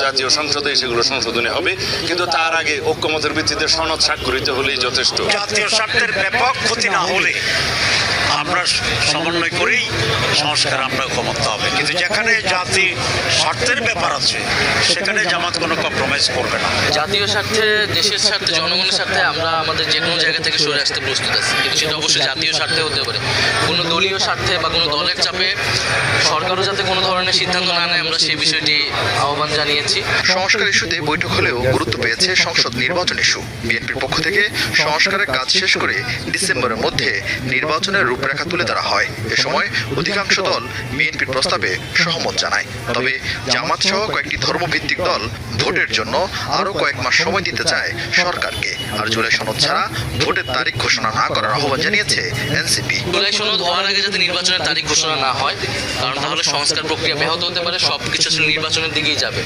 জাতীয় সংসদে সেগুলো সংশোধনী হবে, কিন্তু তার আগে ঐক্যমতের ভিত্তিতে সনদ স্বাক্ষরিত হলেই যথেষ্ট। জাতীয় স্বার্থের ব্যাপক ক্ষতি না হলে আমরা সমন্বয় করেই সংস্কার আমরা ক্ষমতা হবে, কিন্তু যেখানে জাতি স্বার্থের ব্যাপার আছে সেখানে জামাত কোনো কম্প্রোমাইজ করবে না। জাতীয় স্বার্থে, দেশের স্বার্থে, জনগণের স্বার্থে আমরা আমাদের যে কোনো জায়গা থেকে সরে আসতে প্রস্তুত আছি, কিন্তু সেটা অবশ্যই জাতীয় স্বার্থে হতে পারে। কোনো দলীয় স্বার্থে বা কোনো দলের চাপে সরকারও যাতে কোনো ধরনের সিদ্ধান্ত না নেয়, আমরা সেই বিষয়টি আহ্বান জানিয়েছি। সংস্কার ইস্যুতে বৈঠক হলেও গুরুত্ব পেয়েছে সংসদ নির্বাচন ইস্যু। বিএনপির পক্ষ থেকে সংস্কারের কাজ শেষ করে ডিসেম্বরের মধ্যে নির্বাচনের রূপরেখা তুলে ধরা হয়। এ সময় অধিকাংশ দল বিএনপির প্রস্তাবে সহমত জানায়। তবে জামাত সহ কয়েকটি ধর্মভিত্তিক দল ভোটের জন্য আরও কয়েক মাস সময় দিতে চায় সরকারকে। আর জুলাই সনদ ছাড়া ভোটের তারিখ ঘোষণা না করার আহ্বান জানিয়েছে এনসিপি। জুলাই সনদ হওয়ার আগে যাতে নির্বাচনের তারিখ ঘোষণা না হয়, কারণ তাহলে সংস্কার প্রক্রিয়া ব্যাহত হতে পারে, সবকিছু নির্বাচনের দিকেই যাবে।